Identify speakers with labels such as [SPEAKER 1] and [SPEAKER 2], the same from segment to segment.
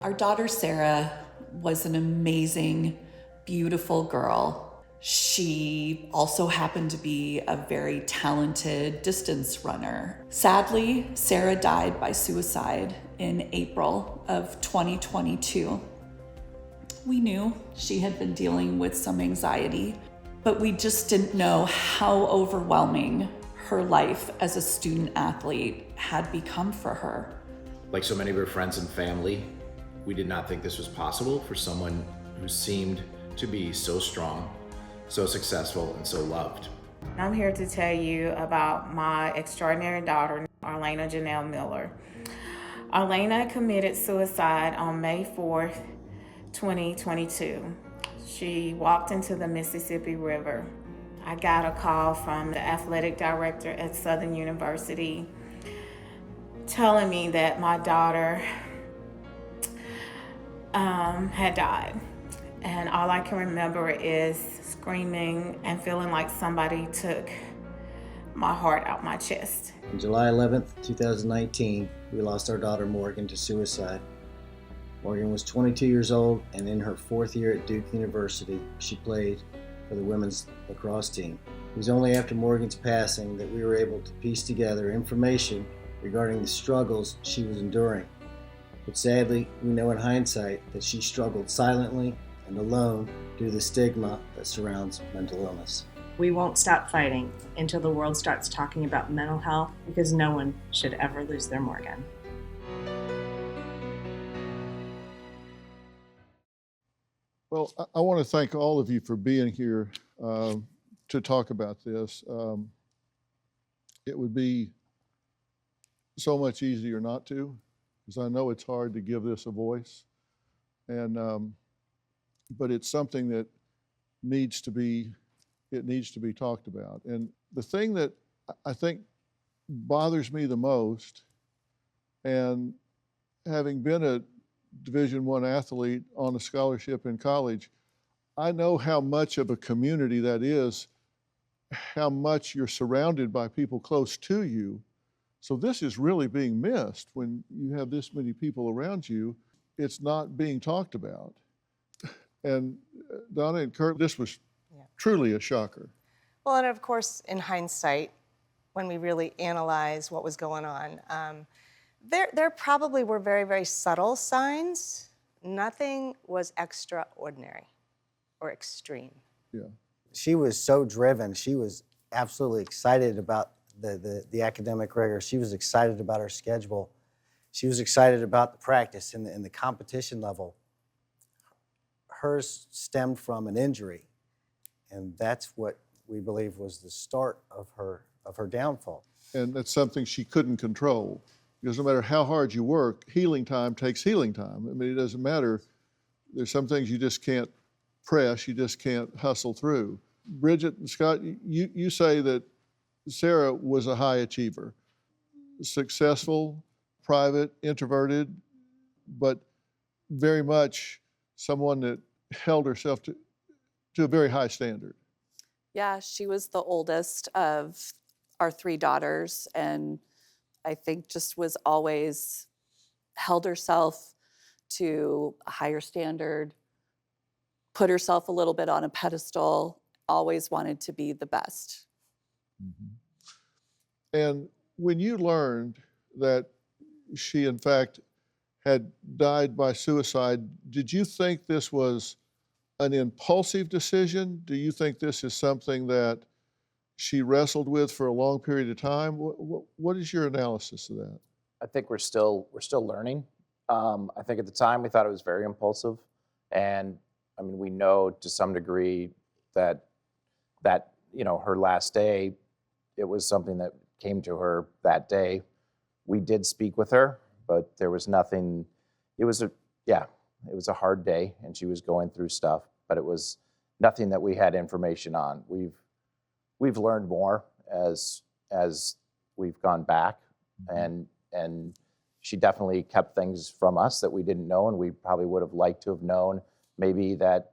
[SPEAKER 1] Our daughter Sarah was an amazing, beautiful girl. She also happened to be a very talented distance runner. Sadly, Sarah died by suicide in April of 2022. We knew she had been dealing with some anxiety, but we just didn't know how overwhelming her life as a student athlete had become for her.
[SPEAKER 2] Like so many of her friends and family, we did not think this was possible for someone who seemed to be so strong, so successful, and so loved.
[SPEAKER 3] I'm here to tell you about my extraordinary daughter, Arlena Janelle Miller. Arlena committed suicide on May 4th, 2022. She walked into the Mississippi River. I got a call from the athletic director at Southern University telling me that my daughter had died. And all I can remember is screaming and feeling like somebody took my heart out my chest.
[SPEAKER 4] On July 11th, 2019, we lost our daughter Morgan to suicide. Morgan was 22 years old, and in her fourth year at Duke University, she played for the women's lacrosse team. It was only after Morgan's passing that we were able to piece together information regarding the struggles she was enduring. But sadly, we know in hindsight that she struggled silently and alone due to the stigma that surrounds mental illness.
[SPEAKER 5] We won't stop fighting until the world starts talking about mental health, because no one should ever lose their Morgan.
[SPEAKER 6] Well, I want to thank all of you for being here to talk about this. It would be so much easier not to, because I know it's hard to give this a voice, and but it's something that needs to be talked about. And the thing that I think bothers me the most, and having been a Division I athlete on a scholarship in college, I know how much of a community that is, how much you're surrounded by people close to you. So this is really being missed when you have this many people around you. It's not being talked about. And Donna and Kurt, this was truly a shocker.
[SPEAKER 7] Well, and of course, in hindsight, when we really analyze what was going on, there probably were very, very subtle signs. Nothing was extraordinary or extreme.
[SPEAKER 6] Yeah.
[SPEAKER 4] She was so driven. She was absolutely excited about the academic rigor. She was excited about her schedule. She was excited about the practice and the competition level. Hers stemmed from an injury, and that's what we believe was the start of her downfall.
[SPEAKER 6] And that's something she couldn't control, because no matter how hard you work, healing time takes healing time. I mean, it doesn't matter. There's some things you just can't press, you just can't hustle through. Bridget and Scott, you say that Sarah was a high achiever, successful, private, introverted, but very much someone that held herself to a very high standard.
[SPEAKER 1] Yeah, she was the oldest of our three daughters, and I think just was always held herself to a higher standard, put herself a little bit on a pedestal, always wanted to be the best.
[SPEAKER 6] Mm-hmm. And when you learned that she, in fact, had died by suicide, did you think this was an impulsive decision? Do you think this is something that she wrestled with for a long period of time? What is your analysis of that?
[SPEAKER 8] I think we're still learning. I think at the time we thought it was very impulsive, and I mean, we know to some degree that her last day, it was something that came to her that day. We did speak with her, but there was nothing. It was a hard day, and she was going through stuff, but it was nothing that we had information on. We've learned more as we've gone back, and she definitely kept things from us that we didn't know, and we probably would have liked to have known maybe that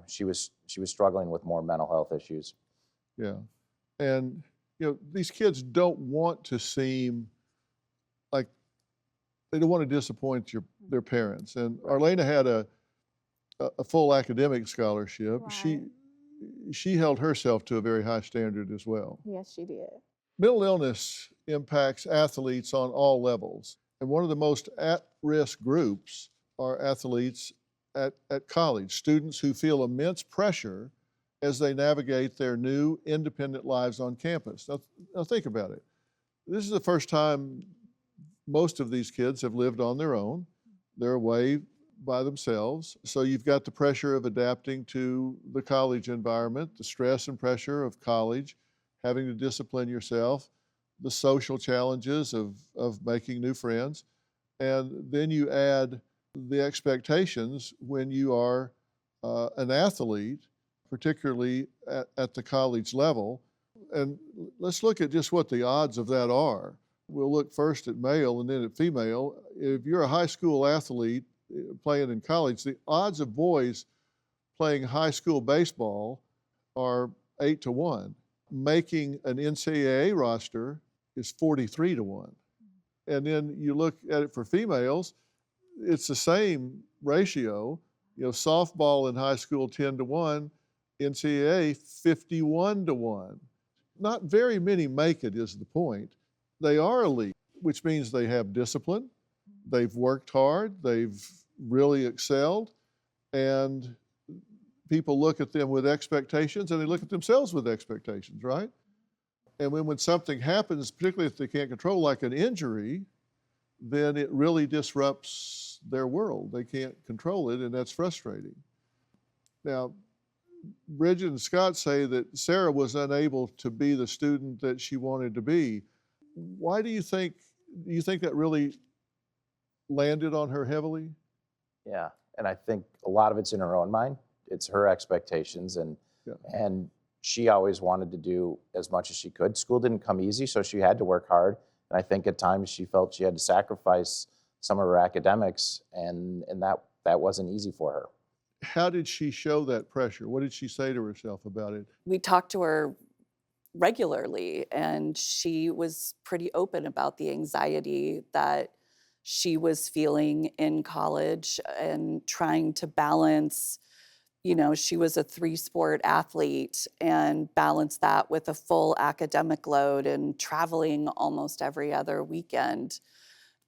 [SPEAKER 8] she was struggling with more mental health issues.
[SPEAKER 6] Yeah, and these kids don't want to seem like they don't want to disappoint their parents. And Arlena had a full academic scholarship.
[SPEAKER 3] Right.
[SPEAKER 6] She held herself to a very high standard as well.
[SPEAKER 3] Yes, she did.
[SPEAKER 6] Mental illness impacts athletes on all levels. And one of the most at-risk groups are athletes at college, students who feel immense pressure as they navigate their new independent lives on campus. Now think about it. This is the first time most of these kids have lived on their own. They're away by themselves. So you've got the pressure of adapting to the college environment, the stress and pressure of college, having to discipline yourself, the social challenges of making new friends. And then you add the expectations when you are an athlete, particularly at the college level. And let's look at just what the odds of that are. We'll look first at male and then at female. If you're a high school athlete playing in college, the odds of boys playing high school baseball are 8-1. Making an NCAA roster is 43-1. And then you look at it for females, it's the same ratio. You know, softball in high school 10-1, NCAA 51-1. Not very many make it is the point. They are elite, which means they have discipline, they've worked hard, they've really excelled, and people look at them with expectations and they look at themselves with expectations, right? And when something happens, particularly if they can't control, like an injury, then it really disrupts their world. They can't control it, and that's frustrating. Now, Bridget and Scott say that Sarah was unable to be the student that she wanted to be. Why do you think that really landed on her heavily?
[SPEAKER 8] Yeah, and I think a lot of it's in her own mind. It's her expectations, and she always wanted to do as much as she could. School didn't come easy, so she had to work hard. And I think at times she felt she had to sacrifice some of her academics, and that wasn't easy for her.
[SPEAKER 6] How did she show that pressure? What did she say to herself about it?
[SPEAKER 1] We talked to her regularly, and she was pretty open about the anxiety that she was feeling in college and trying to balance. You know, she was a 3-sport athlete and balanced that with a full academic load and traveling almost every other weekend.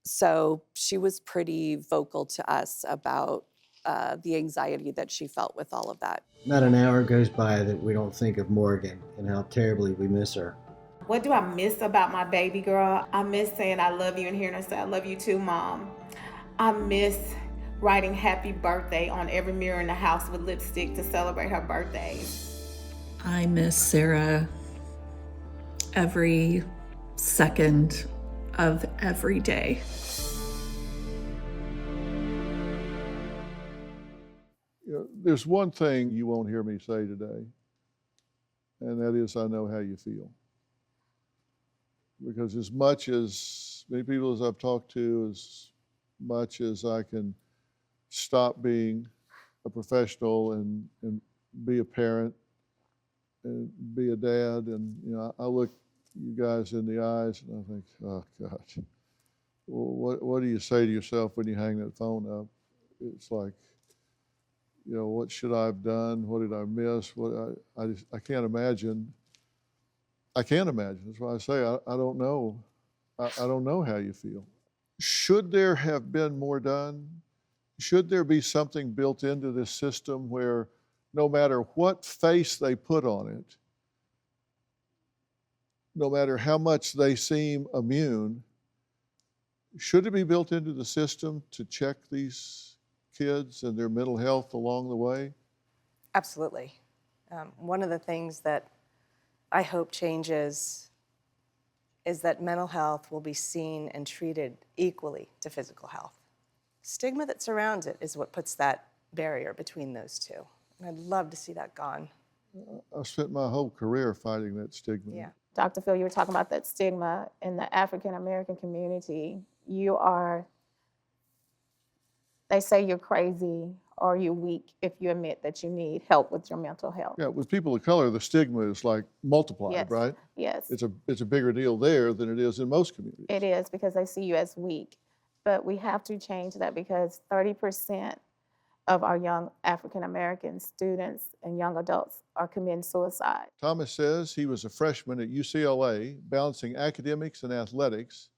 [SPEAKER 1] So she was pretty vocal to us about the anxiety that she felt with all of that.
[SPEAKER 4] Not an hour goes by that we don't think of Morgan and how terribly we miss her.
[SPEAKER 3] What do I miss about my baby girl? I miss saying I love you and hearing her say, I love you too, Mom. I miss writing happy birthday on every mirror in the house with lipstick to celebrate her birthdays.
[SPEAKER 1] I miss Sarah every second of every day.
[SPEAKER 6] You know, there's one thing you won't hear me say today, and that is I know how you feel. Because as many people as I've talked to, as much as I can stop being a professional and be a parent and be a dad, and you know, I look you guys in the eyes and I think, oh God, well, what do you say to yourself when you hang that phone up? It's like, you know, what should I have done? What did I miss? I can't imagine. I can't imagine. That's why I say I don't know. I don't know how you feel. Should there have been more done? Should there be something built into this system where no matter what face they put on it, no matter how much they seem immune, should it be built into the system to check these kids and their mental health along the way?
[SPEAKER 7] Absolutely. One of the things that I hope changes is that mental health will be seen and treated equally to physical health. Stigma that surrounds it is what puts that barrier between those two. And I'd love to see that gone.
[SPEAKER 6] I've spent my whole career fighting that stigma.
[SPEAKER 7] Yeah.
[SPEAKER 3] Dr. Phil, you were talking about that stigma in the African American community. They say you're crazy or you're weak if you admit that you need help with your mental health.
[SPEAKER 6] Yeah, with people of color, the stigma is like multiplied,
[SPEAKER 3] Yes.
[SPEAKER 6] right?
[SPEAKER 3] Yes.
[SPEAKER 6] It's a bigger deal there than it is in most communities.
[SPEAKER 3] It is, because they see you as weak. but we have to change that because 30% of our young African-American students and young adults are committing suicide.
[SPEAKER 6] Thomas says he was a freshman at UCLA, balancing academics and athletics,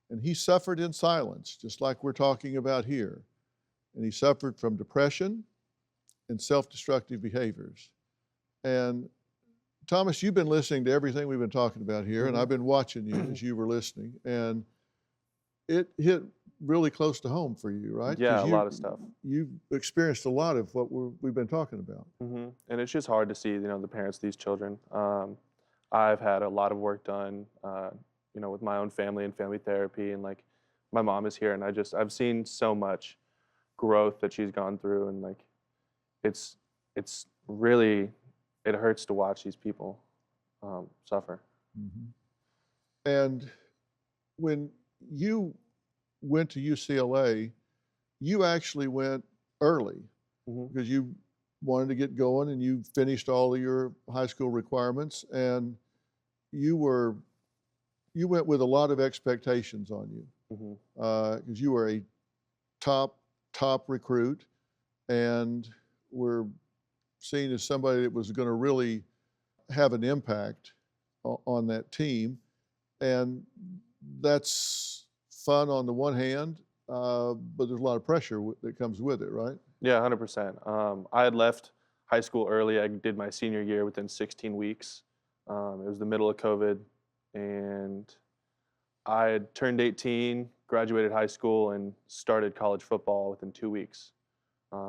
[SPEAKER 6] and he suffered in silence, just like we're talking about here. And he suffered from depression and self-destructive behaviors. And Thomas, you've been listening to everything we've been talking about here, and I've been watching you as you were listening, and it hit really close to home for you, right?
[SPEAKER 9] Yeah, a lot of stuff.
[SPEAKER 6] You've experienced a lot of what we've been talking about.
[SPEAKER 9] And it's just hard to see, the parents of these children. I've had a lot of work done, with my own family and family therapy, and like my mom is here, and I've seen so much growth that she's gone through, and like it's really, it hurts to watch these people suffer.
[SPEAKER 6] And when you went to UCLA, you actually went early because you wanted to get going, and you finished all of your high school requirements, and you went with a lot of expectations on you because you were a top recruit and were seen as somebody that was going to really have an impact on that team. And that's fun on the one hand, but there's a lot of pressure that comes with it, right?
[SPEAKER 9] Yeah, 100%. I had left high school early. I did my senior year within 16 weeks. It was the middle of COVID, and I had turned 18, graduated high school, and started college football within 2 weeks.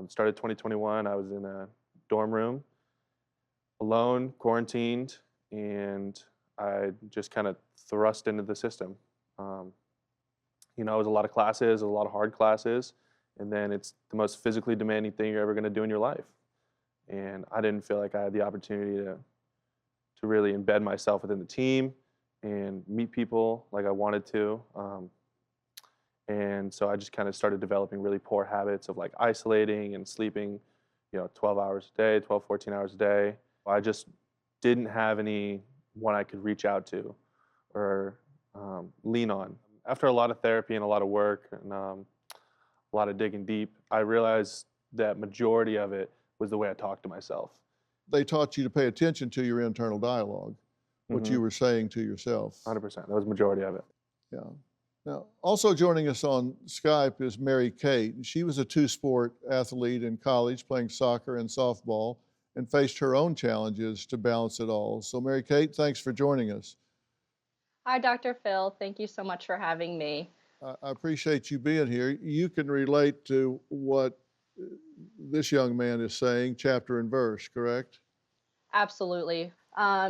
[SPEAKER 9] Started 2021. I was in a dorm room, alone, quarantined, and I just kind of thrust into the system. It was a lot of classes, a lot of hard classes, and then it's the most physically demanding thing you're ever going to do in your life. And I didn't feel like I had the opportunity to really embed myself within the team and meet people like I wanted to. And so I just kind of started developing really poor habits of like isolating and sleeping, 12 hours a day, 12, 14 hours a day. I just didn't have anyone I could reach out to or lean on. After a lot of therapy and a lot of work and a lot of digging deep, I realized that majority of it was the way I talked to myself.
[SPEAKER 6] They taught you to pay attention to your internal dialogue, what you were saying to yourself.
[SPEAKER 9] 100%. That was the majority of it.
[SPEAKER 6] Yeah. Now, also joining us on Skype is Mary Kate. She was a two-sport athlete in college, playing soccer and softball, and faced her own challenges to balance it all. So Mary Kate, thanks for joining us.
[SPEAKER 10] Hi, Dr. Phil. Thank you so much for having me.
[SPEAKER 6] I appreciate you being here. You can relate to what this young man is saying, chapter and verse, correct?
[SPEAKER 10] Absolutely.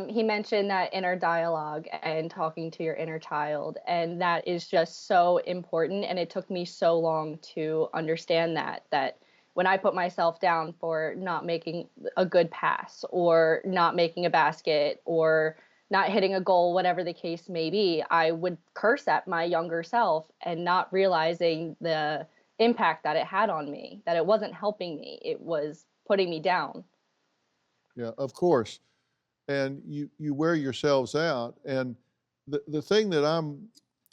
[SPEAKER 10] He mentioned that inner dialogue and talking to your inner child, and that is just so important. And it took me so long to understand that when I put myself down for not making a good pass or not making a basket or not hitting a goal, whatever the case may be, I would curse at my younger self and not realizing the impact that it had on me, that it wasn't helping me, it was putting me down.
[SPEAKER 6] Yeah, of course. And you wear yourselves out. And the thing that I'm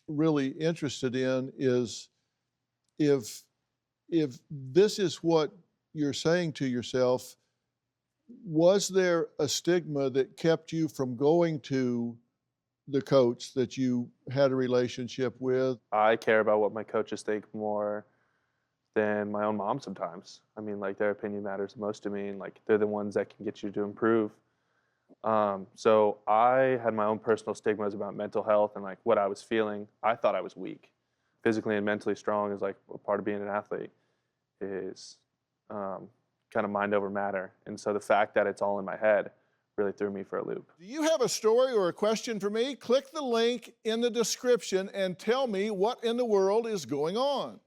[SPEAKER 6] really interested in is if this is what you're saying to yourself, was there a stigma that kept you from going to the coach that you had a relationship with?
[SPEAKER 9] I care about what my coaches think more than my own mom sometimes. I mean, like, their opinion matters most to me, and like they're the ones that can get you to improve. So I had my own personal stigmas about mental health and like what I was feeling. I thought I was weak. Physically and mentally strong is like a part of being an athlete, is kind of mind over matter. And so the fact that it's all in my head really threw me for a loop.
[SPEAKER 6] Do you have a story or a question for me? Click the link in the description and tell me what in the world is going on.